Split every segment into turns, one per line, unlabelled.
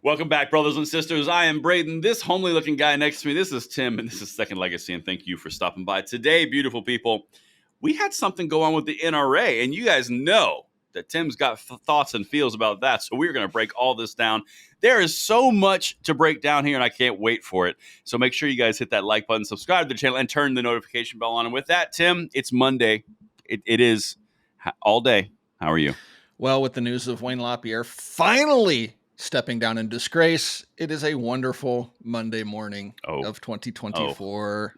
Welcome back, brothers and sisters. I am Braden. This homely looking guy next to me, this is Tim, and this is Second Legacy, and thank you for stopping by. Today, beautiful people, we had something go on with the NRA, and you guys know that Tim's got thoughts and feels about that, so we're going to break all this down. There is so much to break down here, and I can't wait for it. So make sure you guys hit that like button, subscribe to the channel, and turn the notification bell on. And with that, Tim, it's Monday. It is all day. How are you?
Well, with the news of Wayne LaPierre finally stepping down in disgrace, it is a wonderful Monday morning of 2024.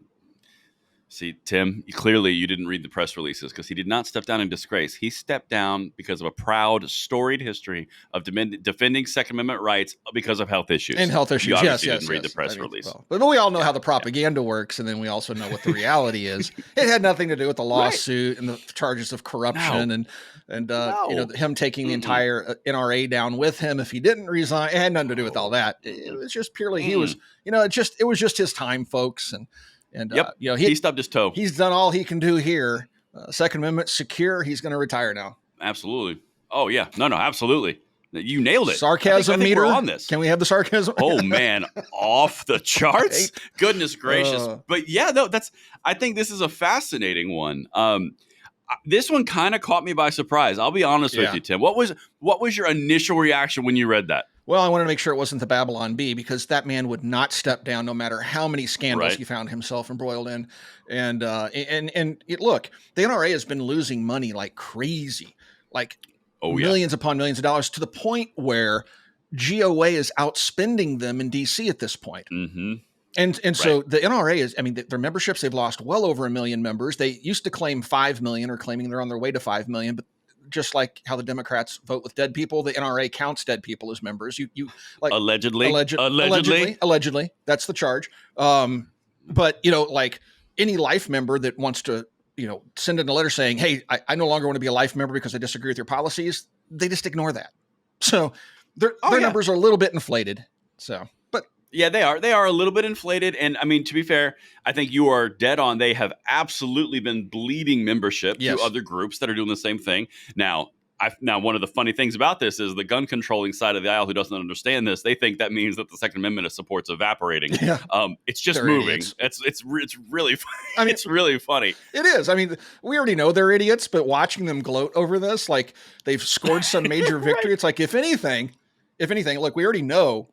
See, Tim, clearly you didn't read the press releases because he did not step down in disgrace. He stepped down because of a proud, storied history of defending Second Amendment rights because of health issues.
And health issues,
you
yes.
Didn't read the press release.
Well, but we all know how the propaganda works, and then we also know what the reality is. It had nothing to do with the lawsuit and the charges of corruption and him taking the entire NRA down with him if he didn't resign. It had nothing to do with all that. It was just purely he was, it was just his time, folks, he
stubbed his toe.
He's done all he can do here. Second Amendment secure. He's going to retire now.
Absolutely. Oh yeah. No, absolutely. You nailed it.
Sarcasm
I think
meter
we're on this.
Can we have the sarcasm?
Oh man, off the charts. Goodness gracious. But yeah, no, I think this is a fascinating one. This one kind of caught me by surprise. I'll be honest with you, Tim. What was your initial reaction when you read that?
Well, I wanted to make sure it wasn't the Babylon Bee because that man would not step down no matter how many scandals he found himself embroiled in. And look, the NRA has been losing money like crazy, millions upon millions of dollars to the point where GOA is outspending them in DC at this point.
Mm-hmm.
And so the NRA is, their memberships, they've lost well over 1 million members. They used to claim 5 million or claiming they're on their way to 5 million, but just like how the Democrats vote with dead people, the NRA counts dead people as members.
Allegedly,
that's the charge. But any life member that wants to, send in a letter saying, hey, I no longer want to be a life member because I disagree with your policies, they just ignore that. So their numbers are a little bit inflated. So, but
yeah, they are. They are a little bit inflated. And to be fair, I think you are dead on. They have absolutely been bleeding membership to other groups that are doing the same thing. Now, one of the funny things about this is the gun controlling side of the aisle who doesn't understand this. They think that means that the Second Amendment supports evaporating. Yeah. It's just moving. Idiots. It's really it's really funny.
It is. We already know they're idiots, but watching them gloat over this, like they've scored some major victory. It's like, if anything, look, we already know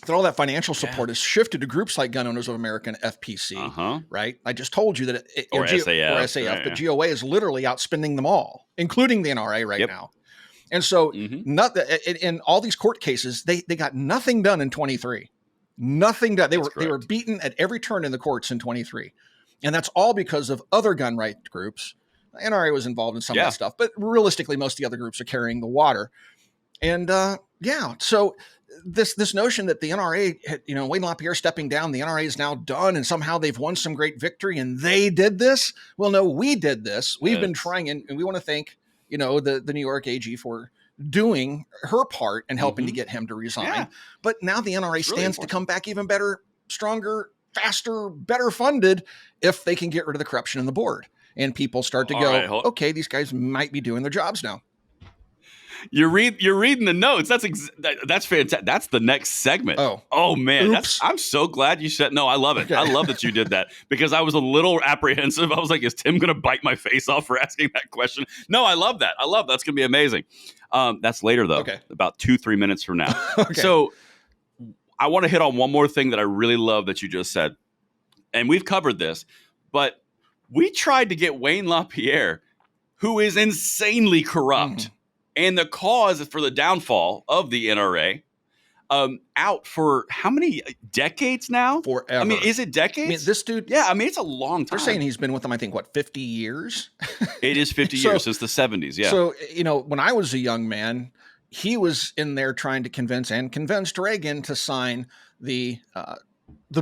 that all that financial support is shifted to groups like Gun Owners of America and FPC, right? I just told you that SAF, but GOA is literally outspending them all, including the NRA right now. And so in all these court cases, they got nothing done in 23. Nothing done. They were beaten at every turn in the courts in 23. And that's all because of other gun rights groups. NRA was involved in some of that stuff, but realistically, most of the other groups are carrying the water. And so this notion that the NRA, Wayne LaPierre stepping down, the NRA is now done, and somehow they've won some great victory, and they did this. Well, no, we did this. We've been trying, and we want to thank the New York AG for doing her part and helping to get him to resign. Yeah. But now the NRA stands to come back even better, stronger, faster, better funded if they can get rid of the corruption in the board, and people start to okay, these guys might be doing their jobs now.
You're reading the notes. That's fantastic. That's the next segment. Oh man. I'm so glad you said, no, I love it. Okay. I love that you did that because I was a little apprehensive. I was like, is Tim going to bite my face off for asking that question? No, I love that. That's going to be amazing. That's later though. Okay. About 2-3 minutes from now. Okay. So I want to hit on one more thing that I really love that you just said. And we've covered this, but we tried to get Wayne LaPierre, who is insanely corrupt, and the cause for the downfall of the NRA, out for how many decades now?
Forever.
Is it decades?
This dude.
Yeah, it's a long time.
They're saying he's been with them, 50 years?
It is 50 years since the 70s, yeah.
So, when I was a young man, he was in there trying to convinced Reagan to sign the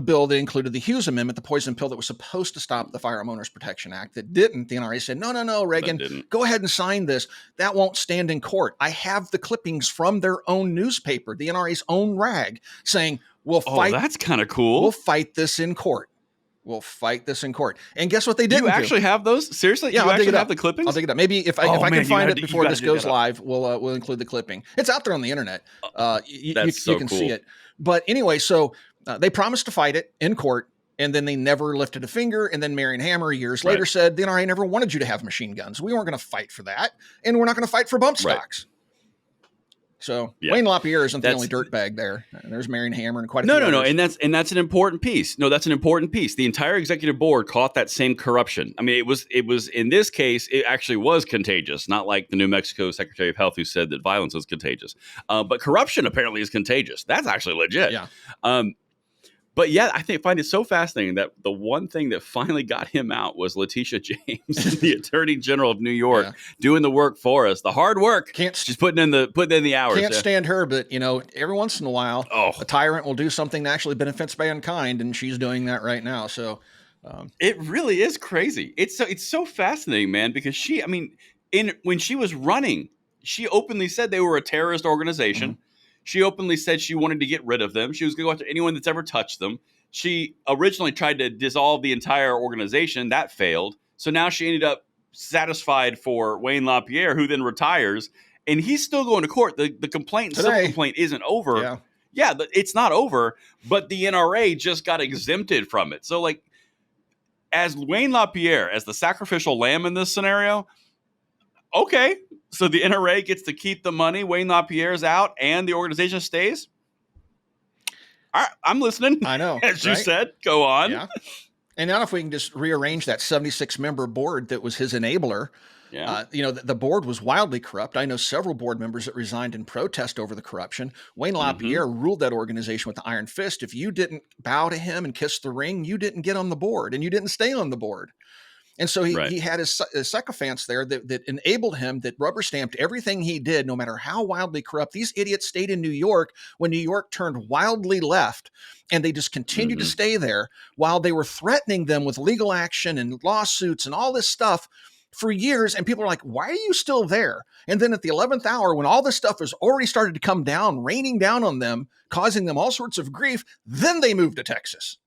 bill that included the Hughes Amendment, the poison pill that was supposed to stop the Firearm Owners Protection Act. That didn't. The NRA said, no, Reagan, go ahead and sign this. That won't stand in court. I have the clippings from their own newspaper, the NRA's own rag, saying, we'll fight.
That's kind of cool.
We'll fight this in court. will fight this in court. And guess what they didn't
do? You actually have those? Seriously?
Yeah,
you
I'll dig it
have
up.
the clippings?
I'll dig it up. Maybe if I can find it before this goes live, we'll include the clipping. It's out there on the internet. You can see it. But anyway, so they promised to fight it in court, and then they never lifted a finger. And then Marion Hammer years later said, the NRA never wanted you to have machine guns. We weren't going to fight for that, and we're not going to fight for bump stocks. So Wayne LaPierre isn't the only dirtbag there. There's Marion Hammer and quite a few others.
And that's an important piece. No, that's an important piece. The entire executive board caught that same corruption. I mean, it was in this case, it actually was contagious, not like the New Mexico Secretary of Health who said that violence was contagious. But corruption apparently is contagious. That's actually legit.
Yeah.
But yeah, I find it so fascinating that the one thing that finally got him out was Letitia James, the Attorney General of New York, doing the work for us, the hard work. She's putting in the hours.
Can't stand her, but every once in a while, a tyrant will do something that actually benefits mankind, and she's doing that right now. So
it really is crazy. It's so fascinating, man, because when she was running, she openly said they were a terrorist organization. Mm-hmm. She openly said she wanted to get rid of them. She was going to go after anyone that's ever touched them. She originally tried to dissolve the entire organization. That failed. So now she ended up satisfied for Wayne LaPierre, who then retires. And he's still going to court. The complaint, civil complaint isn't over. Yeah, it's not over. But the NRA just got exempted from it. So, as Wayne LaPierre, as the sacrificial lamb in this scenario, okay. So the NRA gets to keep the money. Wayne LaPierre's out, and the organization stays. All right, I'm listening.
I know,
as you said. Go on.
Yeah. And now, if we can just rearrange that 76-member board that was his enabler. Yeah. The board was wildly corrupt. I know several board members that resigned in protest over the corruption. Wayne LaPierre ruled that organization with the iron fist. If you didn't bow to him and kiss the ring, you didn't get on the board, and you didn't stay on the board. And so he had his sycophants there that enabled him, that rubber stamped everything he did, no matter how wildly corrupt. These idiots stayed in New York when New York turned wildly left, and they just continued to stay there while they were threatening them with legal action and lawsuits and all this stuff for years. And people are like, why are you still there? And then at the 11th hour, when all this stuff has already started to come down, raining down on them, causing them all sorts of grief, then they moved to Texas.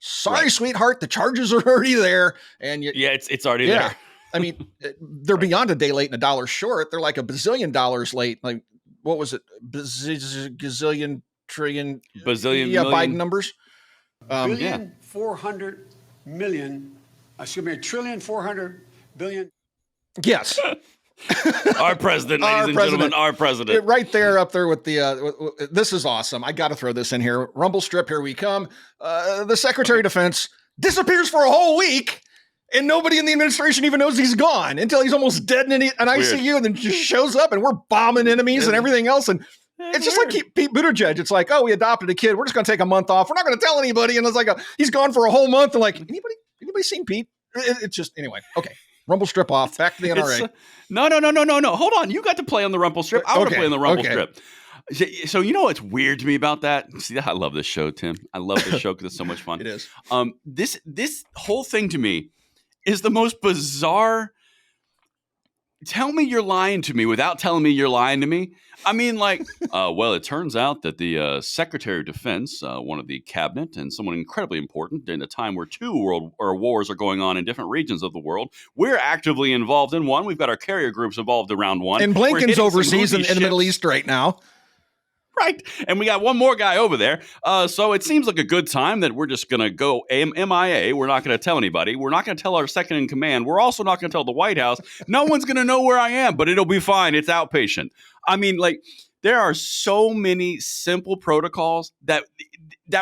Sorry, sweetheart, the charges are already there. And
it's already there.
I mean, they're beyond a day late and a dollar short. They're like $1 billion late. Like, what was it? Gazillion, trillion.
Bazillion.
Yeah, Biden numbers.
$1.4 billion. Excuse me, $1.4 trillion.
Yes.
Our president, ladies and gentlemen, our president.
Right there, up there with the, this is awesome. I got to throw this in here. Rumble strip, here we come. The Secretary of Defense disappears for a whole week, and nobody in the administration even knows he's gone until he's almost dead in an ICU, and then just shows up, and we're bombing enemies and everything else. And it's just like Pete Buttigieg. It's like, oh, we adopted a kid. We're just going to take a month off. We're not going to tell anybody. And it's like, he's gone for a whole month. And like, anybody seen Pete? It's just, anyway. Okay. Rumble strip off. Back to the NRA.
No. Hold on. You got to play on the Rumble strip. I want to play on the Rumble strip. So you know what's weird to me about that? See, I love this show, Tim. I love this show because it's so much fun.
It is.
This whole thing to me is the most bizarre. Tell me you're lying to me without telling me you're lying to me. I mean, well, it turns out that the Secretary of Defense, one of the cabinet, and someone incredibly important in a time where two world wars are going on in different regions of the world, we're actively involved in one. We've got our carrier groups involved around one.
And Blinken's overseas in the Middle East right now.
Right. And we got one more guy over there. So it seems like a good time that we're just going to go MIA. We're not going to tell anybody. We're not going to tell our second in command. We're also not going to tell the White House. No one's going to know where I am, but it'll be fine. It's outpatient. I mean, there are so many simple protocols that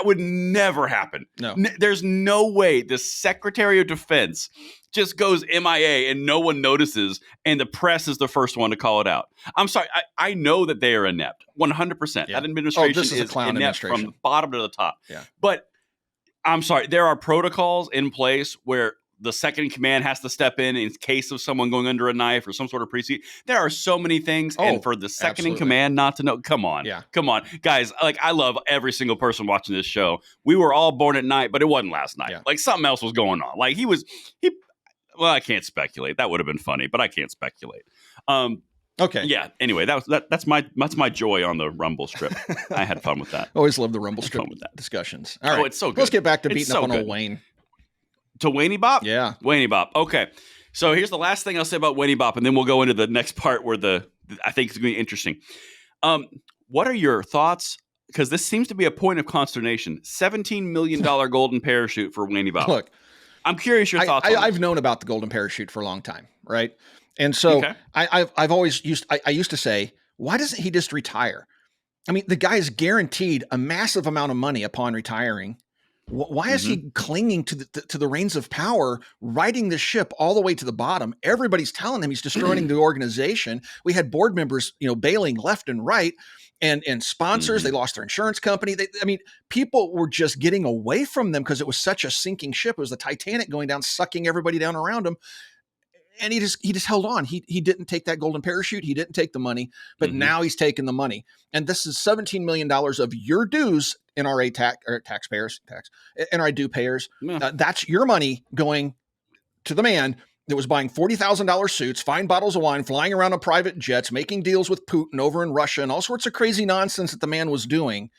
would never happen.
No.
There's no way the Secretary of Defense just goes MIA and no one notices, and the press is the first one to call it out. I'm sorry. I know that they are inept. 100%.
Yeah.
That administration
is a clown
inept
administration.
from the bottom to the top.
Yeah.
But I'm sorry. There are protocols in place where the second in command has to step in case of someone going under a knife or some sort of pre-seat. There are so many things. And for the second in command not to know, come on.
Yeah.
Come on. Guys, I love every single person watching this show. We were all born at night, but it wasn't last night.
Yeah.
Something else was going on. Well, I can't speculate. That would have been funny, but I can't speculate.
Okay.
Yeah. Anyway, that's my joy on the Rumble strip. I had fun with that.
Always love the Rumble strip discussions. All right.
Oh, it's so good.
Let's get back to beating up on old Wayne.
To Wayne Bop?
Yeah.
Wayne Bop. Okay. So here's the last thing I'll say about Wayne Bop, and then we'll go into the next part where I think it's going to be interesting. What are your thoughts? Because this seems to be a point of consternation. $17 million golden parachute for Wayne Bop.
Look,
I'm curious your thoughts on this.
I've known about the golden parachute for a long time, right? And so I've always used to say, why doesn't he just retire? I mean, the guy is guaranteed a massive amount of money upon retiring. Why is he clinging to the reins of power, riding the ship all the way to the bottom? Everybody's telling him he's destroying the organization. We had board members, bailing left and right, and sponsors. They lost their insurance company. People were just getting away from them because it was such a sinking ship. It was the Titanic going down, sucking everybody down around him. And he just held on. He didn't take that golden parachute. He didn't take the money, but now he's taking the money. And this is $17 million of your dues, NRA NRA due payers. Yeah. That's your money going to the man that was buying $40,000 suits, fine bottles of wine, flying around on private jets, making deals with Putin over in Russia, and all sorts of crazy nonsense that the man was doing.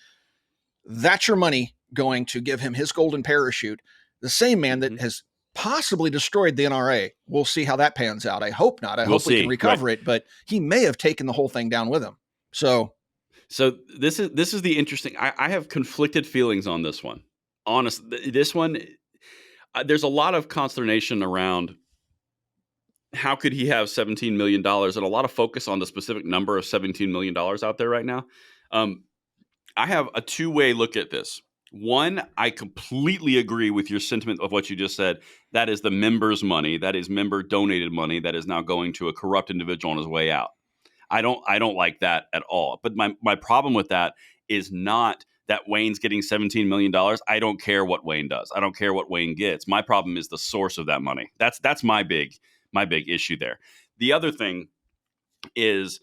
That's your money going to give him his golden parachute. The same man that has possibly destroyed the NRA. We'll see how that pans out. I hope not. I hope we can recover it, but he may have taken the whole thing down with him. So
this is the interesting. I have conflicted feelings on this one. Honestly, this one, there's a lot of consternation around how could he have $17 million and a lot of focus on the specific number of $17 million out there right now. I have a two-way look at this. One, I completely agree with your sentiment of what you just said. That is the members' money. That is member donated money that is now going to a corrupt individual on his way out. I don't like that at all. But my problem with that is not that Wayne's getting $17 million. I don't care what Wayne does. I don't care what Wayne gets. My problem is the source of that money. That's my big issue there. The other thing is,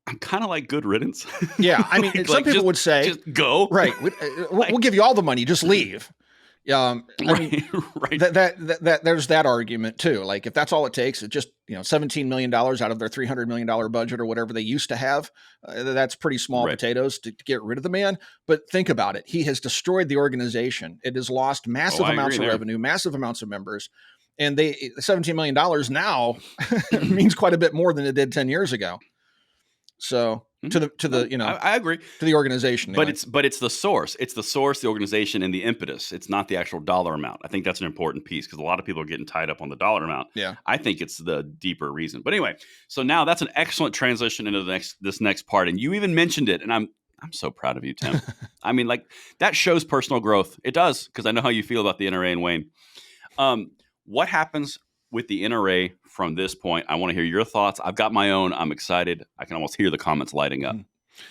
I'm kind of like good riddance.
Yeah, I mean, some people would say,
just go.
Right, we'll give you all the money, just leave. Right. That there's that argument too. Like, if that's all it takes, it's just $17 million out of their $300 million budget or whatever they used to have. That's pretty small potatoes to get rid of the man. But think about it. He has destroyed the organization. It has lost massive amounts of revenue, massive amounts of members. And $17 million now means quite a bit more than it did 10 years ago. So I agree, to the organization,
anyway. but it's the source. It's the source, the organization, and the impetus. It's not the actual dollar amount. I think that's an important piece because a lot of people are getting tied up on the dollar amount.
Yeah,
I think it's the deeper reason. But anyway, so now that's an excellent transition into this next part, and you even mentioned it, and I'm so proud of you, Tim. I mean, like, that shows personal growth. It does, because I know how you feel about the NRA and Wayne. What happens with the NRA from this point? I want to hear your thoughts. I've got my own. I'm excited. I can almost hear the comments lighting up.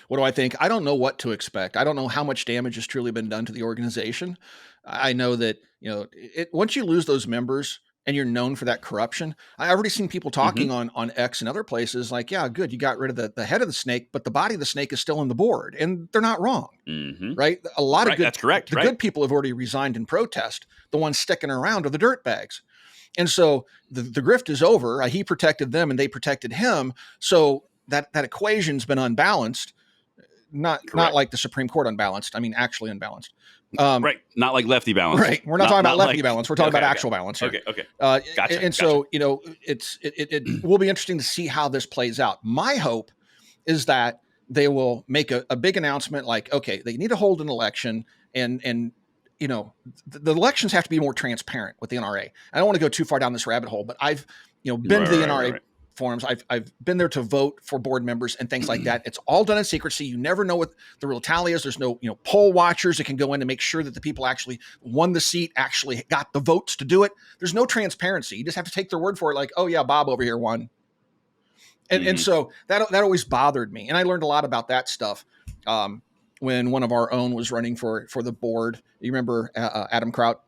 What do I think? I don't know what to expect. I don't know how much damage has truly been done to the organization. I know that, once you lose those members and you're known for that corruption, I've already seen people talking on X and other places like, yeah, good, you got rid of the head of the snake, but the body of the snake is still in the board. And they're not wrong, right? A lot of good,
that's correct.
The good people have already resigned in protest. The ones sticking around are the dirt bags. And so the grift is over. He protected them and they protected him. So that equation's been unbalanced, not like the Supreme Court unbalanced. I mean, actually unbalanced.
Right. Not like lefty balance.
Right. We're not talking about lefty balance. We're talking about actual balance here.
Okay.
Gotcha. So, it will be interesting to see how this plays out. My hope is that they will make a big announcement like, okay, they need to hold an election and the elections have to be more transparent with the NRA. I don't want to go too far down this rabbit hole, but I've, been to the NRA forums. I've been there to vote for board members and things like that. It's all done in secrecy. You never know what the real tally is. There's no, poll watchers that can go in to make sure that the people actually won the seat, actually got the votes to do it. There's no transparency. You just have to take their word for it. Like, oh yeah, Bob over here won. And so that always bothered me. And I learned a lot about that stuff. When one of our own was running for the board. You remember Adam Kraut?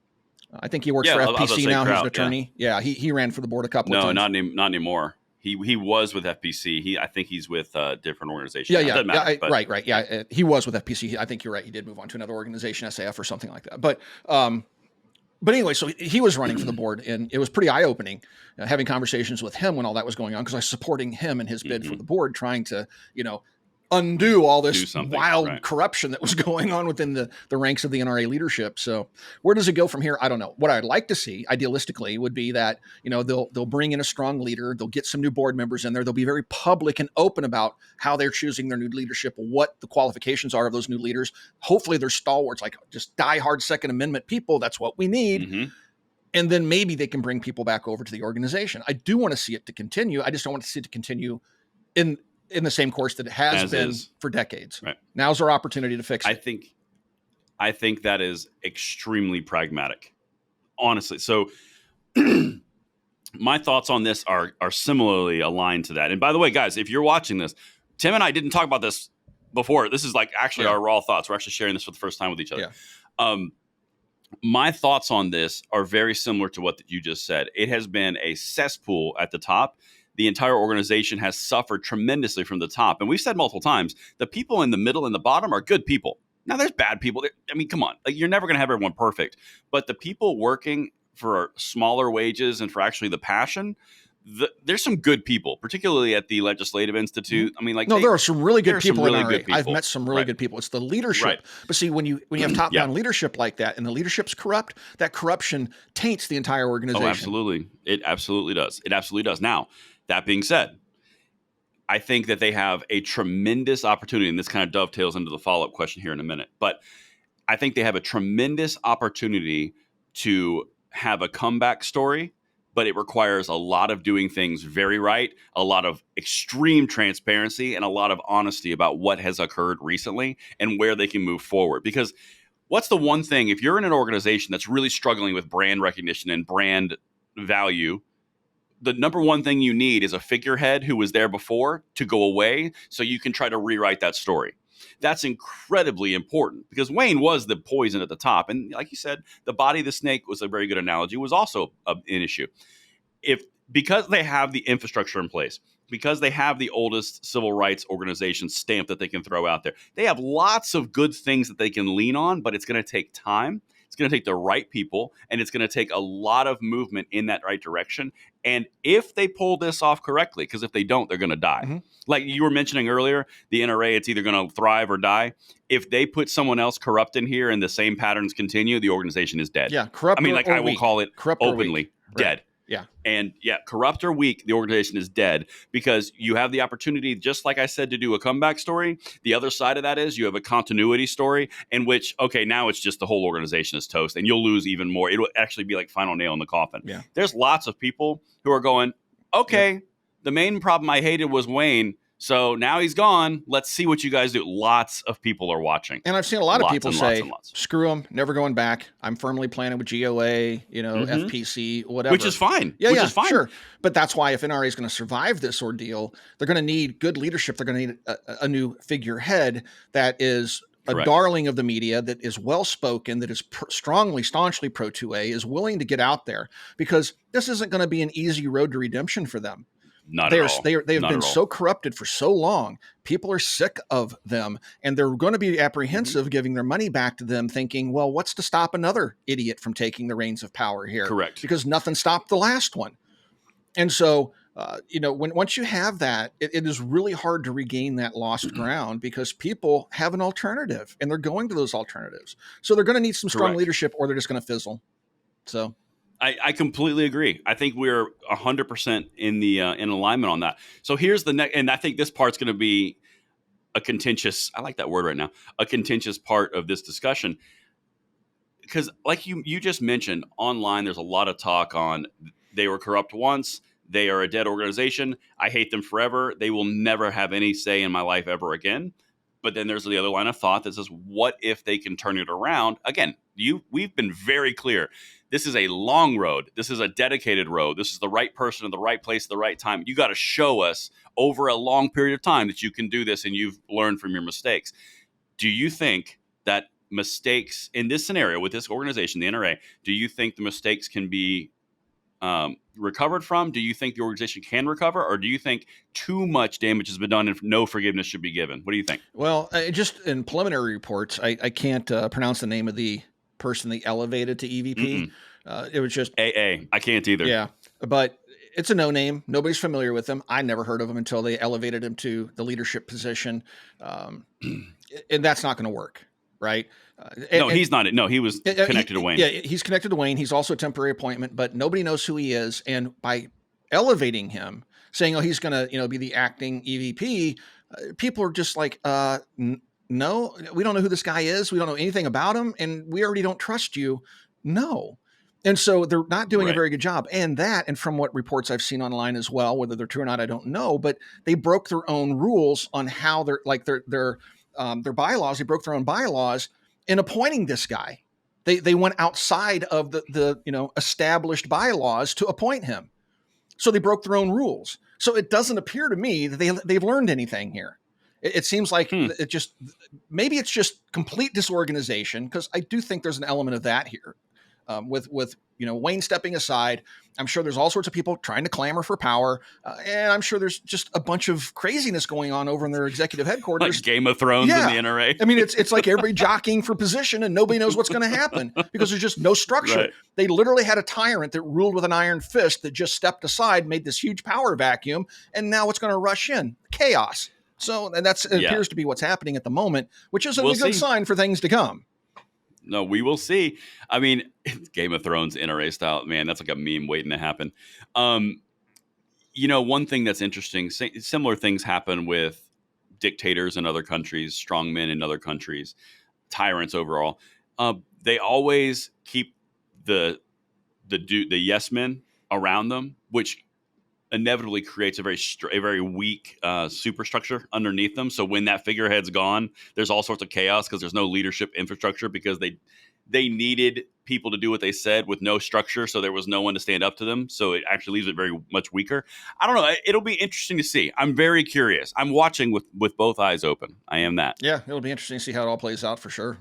I think he works for FPC now. He's an attorney. Yeah, he ran for the board a couple of times.
No, not anymore. He was with FPC. I think he's with a different organization.
Right. Yeah, he was with FPC. I think you're right. He did move on to another organization, SAF or something like that. But anyway, so he was running for the board, and it was pretty eye-opening having conversations with him when all that was going on, because I was supporting him in his bid for the board, trying to, undo all this wild corruption that was going on within the ranks of the NRA leadership. So where does it go from here? I don't know. What I'd like to see idealistically would be that, they'll bring in a strong leader. They'll get some new board members in there. They'll be very public and open about how they're choosing their new leadership, what the qualifications are of those new leaders. Hopefully they're stalwarts, like just diehard Second Amendment people. That's what we need. Mm-hmm. And then maybe they can bring people back over to the organization. I do want to see it to continue. I just don't want to see it to continue in the same course that it has been for decades. Right. Now's our opportunity to fix it.
I think that is extremely pragmatic, honestly. So my thoughts on this are similarly aligned to that. And by the way, guys, if you're watching this, Tim and I didn't talk about this before. This is like actually our raw thoughts. We're actually sharing this for the first time with each other. Yeah. My thoughts on this are very similar to what you just said. It has been a cesspool at the top. The entire organization has suffered tremendously from the top. And we've said multiple times, the people in the middle and the bottom are good people. Now, there's bad people. I mean, come on. Like, you're never going to have everyone perfect. But the people working for smaller wages and for actually the passion, there's some good people, particularly at the Legislative Institute. I mean,
there are some really good people in NRA. I've met some really good people. It's the leadership. Right. But see, when you have top-down leadership like that, and the leadership's corrupt, that corruption taints the entire organization.
Oh, absolutely. It absolutely does. It absolutely does. Now, that being said, I think that they have a tremendous opportunity, and this kind of dovetails into the follow-up question here in a minute. But I think they have a tremendous opportunity to have a comeback story. But it requires a lot of doing things very right, a lot of extreme transparency, and a lot of honesty about what has occurred recently and where they can move forward. Because what's the one thing, if you're in an organization that's really struggling with brand recognition and brand value, the number one thing you need is a figurehead who was there before to go away so you can try to rewrite that story. That's incredibly important because Wayne was the poison at the top. And like you said, the body of the snake was a very good analogy, was also an issue. Because they have the infrastructure in place, because they have the oldest civil rights organization stamp that they can throw out there, they have lots of good things that they can lean on, but it's going to take time. It's going to take the right people, and it's going to take a lot of movement in that right direction. And if they pull this off correctly, because if they don't, they're going to die. Mm-hmm. Like you were mentioning earlier, the NRA, it's either going to thrive or die. If they put someone else corrupt in here and the same patterns continue, the organization is dead.
Yeah, corrupt.
I mean, like I will
weak.
call it
corrupt
openly dead.
Right. Yeah.
And corrupt or weak, the organization is dead because you have the opportunity, just like I said, to do a comeback story. The other side of that is you have a continuity story in which, okay, now it's just the whole organization is toast and you'll lose even more. It'll actually be like final nail in the coffin. Yeah. There's lots of people who are going, okay, the main problem I hated was Wayne. So now he's gone. Let's see what you guys do. Lots of people are watching.
And I've seen a lot of people say, screw them, never going back. I'm firmly planning with GOA, FPC, whatever.
Which is fine.
Which is fine. Sure. But that's why if NRA is going to survive this ordeal, they're going to need good leadership. They're going to need a new figurehead that is a darling of the media, that is well-spoken, that is staunchly pro-2A, is willing to get out there, because this isn't going to be an easy road to redemption for them.
Not at all.
They have been so corrupted for so long. People are sick of them, and they're going to be apprehensive giving their money back to them, thinking, well, what's to stop another idiot from taking the reins of power here?
Correct.
Because nothing stopped the last one. And so, once you have that, it is really hard to regain that lost ground, because people have an alternative, and they're going to those alternatives. So they're going to need some strong leadership, or they're just going to fizzle. So
I completely agree. I think we're 100% in alignment on that. So here's the next, and I think this part's going to be a contentious, I like that word right now, a contentious part of this discussion. Because like you just mentioned, online, there's a lot of talk on they were corrupt once, they are a dead organization, I hate them forever, they will never have any say in my life ever again. But then there's the other line of thought that says, what if they can turn it around? Again, we've been very clear. This is a long road. This is a dedicated road. This is the right person in the right place at the right time. You got to show us over a long period of time that you can do this and you've learned from your mistakes. Do you think that mistakes in this scenario with this organization, the NRA, do you think the mistakes can be recovered from? Do you think the organization can recover, or do you think too much damage has been done and no forgiveness should be given? What do you think?
Well, just in preliminary reports, I can't pronounce the name of the person they elevated to EVP. It was just
AA. I can't either.
Yeah, but it's a no-name. Nobody's familiar with him. I never heard of him until they elevated him to the leadership position. And that's not going to work, right?
He's not. No, he was connected to Wayne.
Yeah, he's connected to Wayne. He's also a temporary appointment, but nobody knows who he is. And by elevating him, saying, oh, he's going to, be the acting EVP, people are just like, no, we don't know who this guy is. We don't know anything about him. And we already don't trust you. No. And so they're not doing a very good job. And from what reports I've seen online as well, whether they're true or not, I don't know, but they broke their own rules on how their bylaws. They broke their own bylaws in appointing this guy. They went outside of the established bylaws to appoint him. So they broke their own rules. So it doesn't appear to me that they've learned anything here. It seems like maybe it's just complete disorganization, because I do think there's an element of that here. With Wayne stepping aside, I'm sure there's all sorts of people trying to clamor for power, and I'm sure there's just a bunch of craziness going on over in their executive headquarters,
like Game of Thrones in the NRA.
I mean, it's like everybody jockeying for position, and nobody knows what's going to happen because there's just no structure.
Right.
They literally had a tyrant that ruled with an iron fist that just stepped aside, made this huge power vacuum, and now it's going to rush in chaos. So, and it appears to be what's happening at the moment, which isn't a good sign for things to come.
No, we will see. I mean, Game of Thrones NRA style, man, that's like a meme waiting to happen. One thing that's interesting, similar things happen with dictators in other countries, strongmen in other countries, tyrants overall. They always keep the yes men around them, which inevitably creates a very weak superstructure underneath them. So when that figurehead's gone, there's all sorts of chaos because there's no leadership infrastructure, because they needed people to do what they said with no structure. So there was no one to stand up to them. So it actually leaves it very much weaker. I don't know. It'll be interesting to see. I'm very curious. I'm watching with both eyes open. I am that.
Yeah, it'll be interesting to see how it all plays out for sure.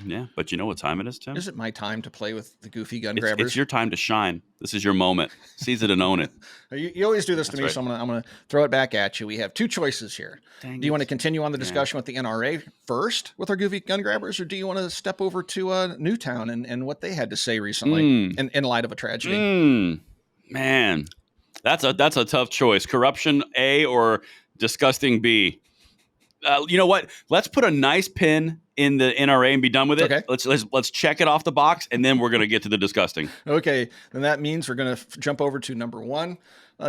Yeah, but you know what time it is, Tim?
Is it my time to play with the goofy gun grabbers?
It's your time to shine. This is your moment. Seize it and own it.
You always do this to me, right. So I'm gonna throw it back at you. We have two choices here. Do you want to continue on the discussion with the NRA first with our goofy gun grabbers, or do you want to step over to Newtown and what they had to say recently in light of a tragedy?
Man, that's a tough choice. Corruption A or disgusting B. You know what? Let's put a nice pin in the NRA and be done with it.
Okay.
Let's check it off the box, and then we're going to get to the disgusting.
Okay. Then that means we're going to jump over to number one,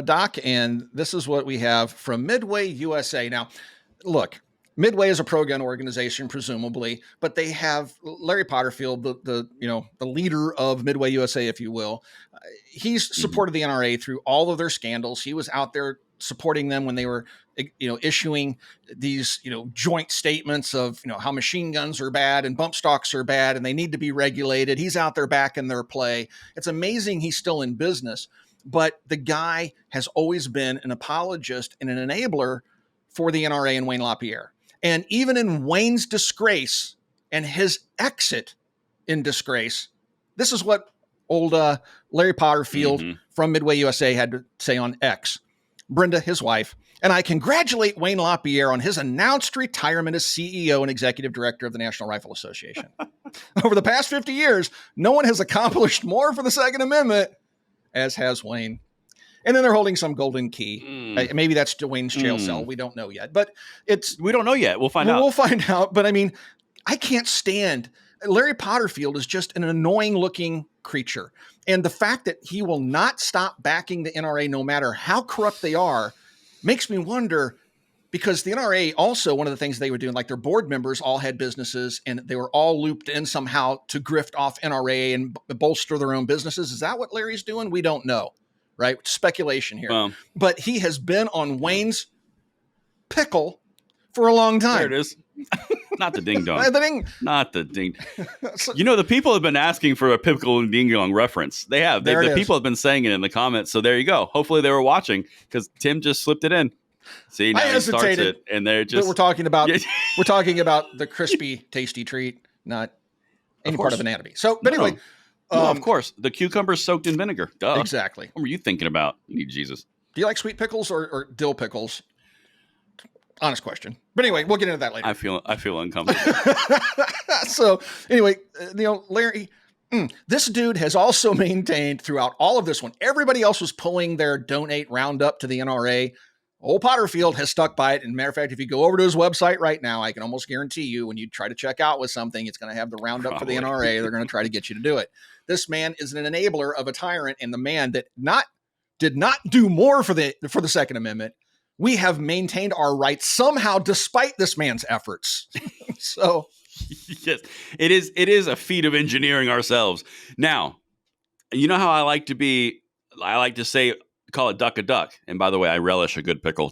Doc, and this is what we have from Midway USA. Now, look, Midway is a pro-gun organization, presumably, but they have Larry Potterfield, the leader of Midway USA, if you will. He's supported the NRA through all of their scandals. He was out there supporting them when they were, issuing these, joint statements of, how machine guns are bad and bump stocks are bad and they need to be regulated. He's out there backing their play. It's amazing he's still in business, but the guy has always been an apologist and an enabler for the NRA and Wayne LaPierre. And even in Wayne's disgrace and his exit in disgrace, this is what old Larry Potterfield from Midway USA had to say on X. Brenda, his wife, and I congratulate Wayne LaPierre on his announced retirement as CEO and executive director of the National Rifle Association. Over the past 50 years, no one has accomplished more for the Second Amendment, as has Wayne. And then they're holding some golden key. Maybe that's Wayne's jail cell. We don't know yet, but we don't know yet. We'll find out. We'll find out. But I mean, I can't stand Larry Potterfield is just an annoying looking creature. And the fact that he will not stop backing the NRA, no matter how corrupt they are, makes me wonder, because the NRA also, one of the things they were doing, like their board members all had businesses and they were all looped in somehow to grift off NRA and bolster their own businesses. Is that what Larry's doing? We don't know, right? Speculation here. But he has been on Wayne's pickle for a long time.
There it is. Not the ding dong. Not the ding. The people have been asking for a pickle and ding dong reference. They have. The people have been saying it in the comments. So there you go. Hopefully they were watching, because Tim just slipped it in. See, now he starts it, and they're just.
We're talking about the crispy, tasty treat, not any part of anatomy. So, but anyway,
of course, the cucumber's soaked in vinegar. Duh.
Exactly.
What were you thinking about? You need Jesus.
Do you like sweet pickles or dill pickles? Honest question. But anyway, we'll get into that later.
I feel uncomfortable.
So anyway, Larry, This dude has also maintained throughout all of this one. Everybody else was pulling their donate roundup to the NRA. Old Potterfield has stuck by it. And matter of fact, if you go over to his website right now, I can almost guarantee you when you try to check out with something, it's going to have the roundup for the NRA. They're going to try to get you to do it. This man is an enabler of a tyrant, and the man that did not do more for the Second Amendment. We have maintained our rights somehow, despite this man's efforts. So,
yes, it is a feat of engineering ourselves. Now, you know how I like to say, call it duck a duck. And by the way, I relish a good pickle.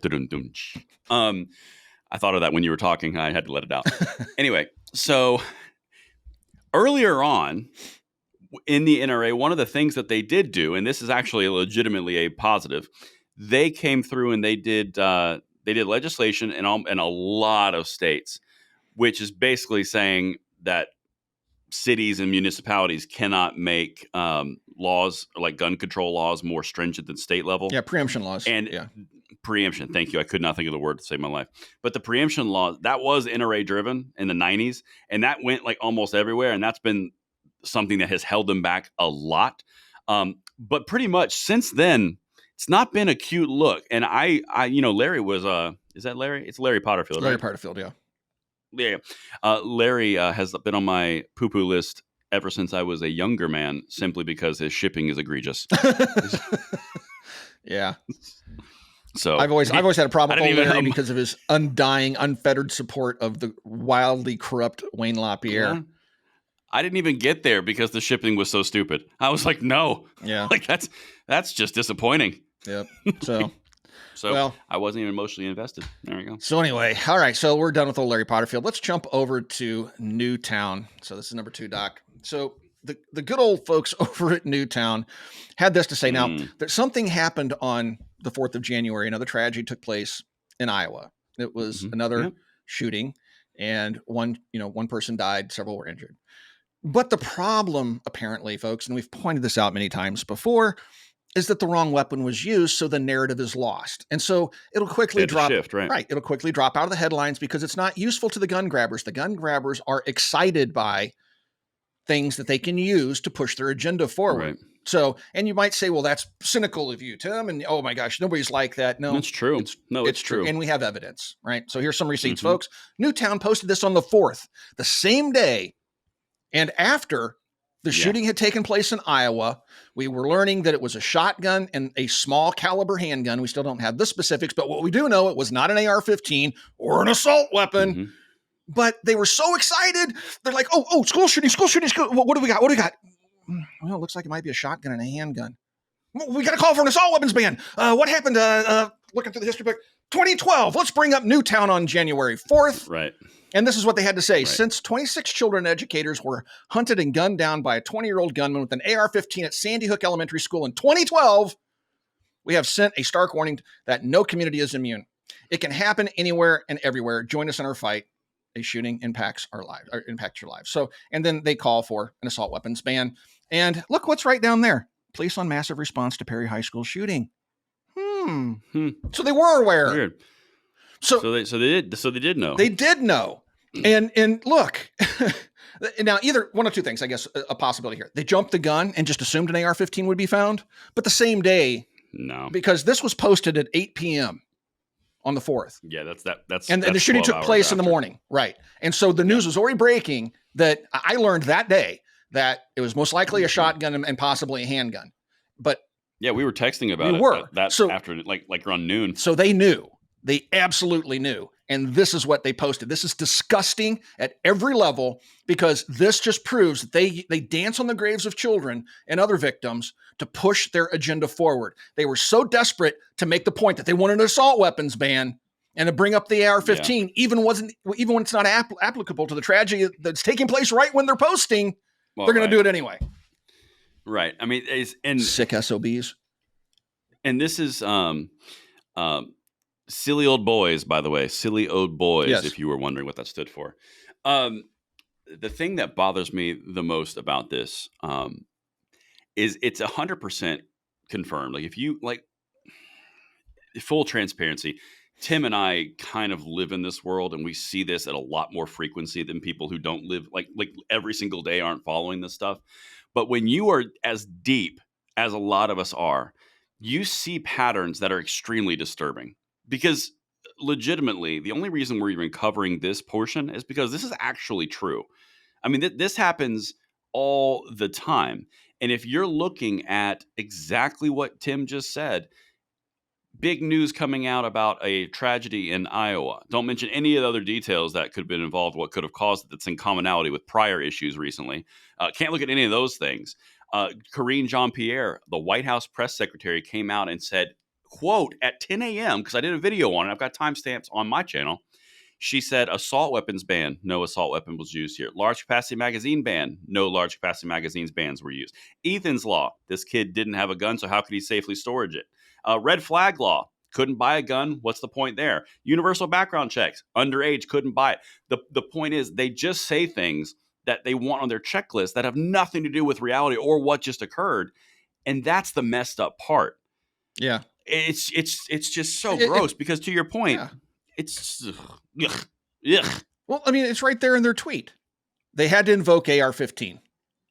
I thought of that when you were talking. I had to let it out. Anyway, so earlier on in the NRA, one of the things that they did do, and this is actually legitimately a positive, they came through and they did legislation in a lot of states, which is basically saying that cities and municipalities cannot make laws like gun control laws more stringent than state level.
Yeah, preemption laws.
And preemption. Thank you. I could not think of the word to save my life. But the preemption law, that was NRA driven in the 90s, and that went like almost everywhere. And that's been something that has held them back a lot. But pretty much since then, it's not been a cute look. And I Larry was, is that Larry? It's Larry Potterfield,
Larry
right?
Potterfield, yeah.
Yeah. Larry has been on my poo-poo list ever since I was a younger man, simply because his shipping is egregious.
Yeah.
So
I've always had a problem with Larry because of his undying, unfettered support of the wildly corrupt Wayne LaPierre.
Yeah. I didn't even get there because the shipping was so stupid. I was like, no.
Yeah.
Like that's just disappointing.
Yep. So
well, I wasn't even emotionally invested. There we go.
So anyway, all right. So we're done with old Larry Potterfield. Let's jump over to Newtown. So this is number 2, Doc. So the good old folks over at Newtown had this to say. Now, that something happened on the 4th of January. Another tragedy took place in Iowa. It was another shooting, and one person died, several were injured. But the problem, apparently, folks, and we've pointed this out many times before, is that the wrong weapon was used, so the narrative is lost. And so it'll quickly drop. It'll quickly drop out of the headlines because it's not useful to the gun grabbers. The gun grabbers are excited by things that they can use to push their agenda forward. Right. So, and you might say, well, that's cynical of you, Tim. And oh my gosh, nobody's like that. No,
it's true. It's true.
And we have evidence, right? So here's some receipts, folks. Newtown posted this on the 4th, the same day and after the shooting had taken place in Iowa. We were learning that it was a shotgun and a small caliber handgun. We still don't have the specifics, but what we do know, it was not an AR-15 or an assault weapon. But they were so excited. They're like, oh, school shooting. What do we got? Well, it looks like it might be a shotgun and a handgun. We got to call for an assault weapons ban. What happened? Looking through the history book, 2012. Let's bring up Newtown on January 4th.
Right.
And this is what they had to say. Right. Since 26 children and educators were hunted and gunned down by a 20-year-old gunman with an AR-15 at Sandy Hook Elementary School in 2012, we have sent a stark warning that no community is immune. It can happen anywhere and everywhere. Join us in our fight. A shooting impacts your lives. So, and then they call for an assault weapons ban. And look what's right down there. Police on massive response to Perry High School shooting. So they were aware.
Weird. So they did know.
They did know. And look, now either one of two things, I guess, a possibility here. They jumped the gun and just assumed an AR-15 would be found, but the same day.
No.
Because this was posted at 8 p.m. on the 4th.
Yeah, that's
and the shooting took place in the morning. Right. And so the news was already breaking that I learned that day that it was most likely a shotgun and possibly a handgun. But
yeah, we were texting about it after like around noon.
So they knew. They absolutely knew. And this is what they posted. This is disgusting at every level because this just proves that they dance on the graves of children and other victims to push their agenda forward. They were so desperate to make the point that they wanted an assault weapons ban and to bring up the AR-15, even when it's not applicable to the tragedy that's taking place right when they're posting, they're going to do it anyway.
Right. I mean,
sick SOBs.
And this is silly old boys, by the way, silly old boys. Yes. If you were wondering what that stood for. The thing that bothers me the most about this is it's 100% confirmed. Like if you full transparency, Tim and I kind of live in this world and we see this at a lot more frequency than people who don't live like every single day aren't following this stuff. But when you are as deep as a lot of us are, you see patterns that are extremely disturbing. Because legitimately, the only reason we're even covering this portion is because this is actually true. I mean, this happens all the time. And if you're looking at exactly what Tim just said, big news coming out about a tragedy in Iowa. Don't mention any of the other details that could have been involved, what could have caused it, that's in commonality with prior issues recently. Can't look at any of those things. Karine Jean-Pierre, the White House press secretary, came out and said, quote, at 10 a.m., because I did a video on it, I've got timestamps on my channel. She said, assault weapons ban, no assault weapon was used here. Large capacity magazine ban, no large capacity magazines bans were used. Ethan's law, this kid didn't have a gun, so how could he safely storage it? Red flag law, couldn't buy a gun. What's the point there? Universal background checks, underage, couldn't buy it. The point is they just say things that they want on their checklist that have nothing to do with reality or what just occurred. And that's the messed up part.
Yeah.
It's just so gross because to your point, it's ugh.
Well, I mean, it's right there in their tweet. They had to invoke AR-15,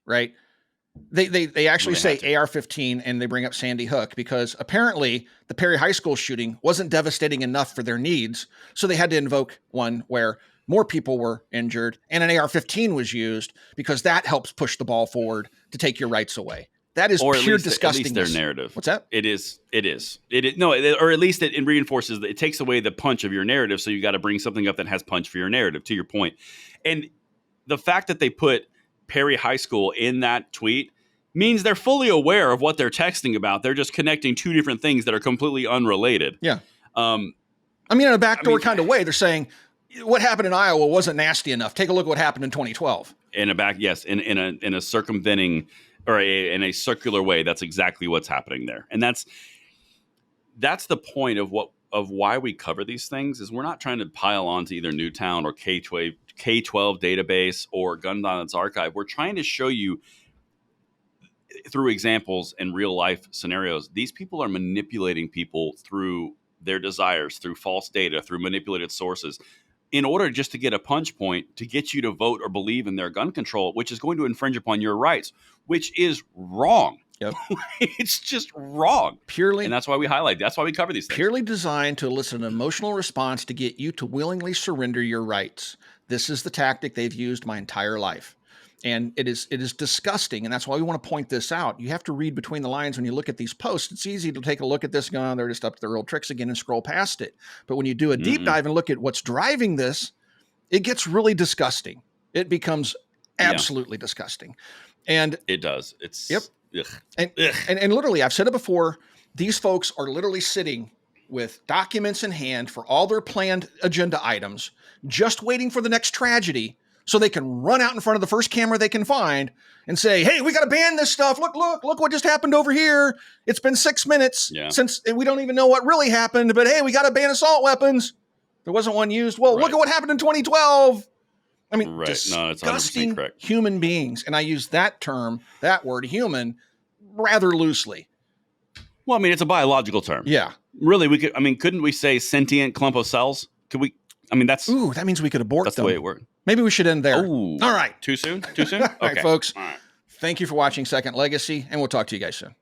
right? They actually say AR-15 and they bring up Sandy Hook because apparently the Perry High School shooting wasn't devastating enough for their needs. So they had to invoke one where more people were injured and an AR-15 was used because that helps push the ball forward to take your rights away. That is pure disgusting.
At least their narrative.
What's that?
It is. No, or at least it reinforces that it takes away the punch of your narrative. So you got to bring something up that has punch for your narrative, to your point. And the fact that they put Perry High School in that tweet means they're fully aware of what they're texting about. They're just connecting two different things that are completely unrelated.
Yeah. I mean, in a backdoor kind of way, they're saying what happened in Iowa wasn't nasty enough. Take a look at what happened in 2012.
In a circumventing or in a circular way. That's exactly what's happening there. And that's the point of why we cover these things is we're not trying to pile on to either Newtown or K-12 database or Gun Violence Archive. We're trying to show you through examples and real life scenarios, these people are manipulating people through their desires, through false data, through manipulated sources, in order just to get a punch point to get you to vote or believe in their gun control, which is going to infringe upon your rights, which is wrong.
Yep.
It's just wrong. And that's why we highlight. That's why we cover these things.
Purely designed to elicit an emotional response to get you to willingly surrender your rights. This is the tactic they've used my entire life. And it is disgusting. And that's why we want to point this out. You have to read between the lines when you look at these posts. It's easy to take a look at this and go, oh, they're just up to their old tricks again and scroll past it. But when you do a deep dive and look at what's driving this, it gets really disgusting. It becomes absolutely disgusting. And
it does. It's
And literally, I've said it before, these folks are literally sitting with documents in hand for all their planned agenda items, just waiting for the next tragedy so they can run out in front of the first camera they can find and say, hey, we got to ban this stuff. Look what just happened over here. It's been 6 minutes since we don't even know what really happened, but hey, we got to ban assault weapons. There wasn't one used. Well, look at what happened in 2012. I mean, disgusting human beings. And I use that word human, rather loosely.
Well, I mean, it's a biological term.
Yeah.
Really, couldn't we say sentient clump of cells? Could we? I mean, that
means we could abort them.
That's the way it worked.
Maybe we should end there.
Ooh.
All right.
Too soon?
All right, folks. All right. Thank you for watching Second Legacy, and we'll talk to you guys soon.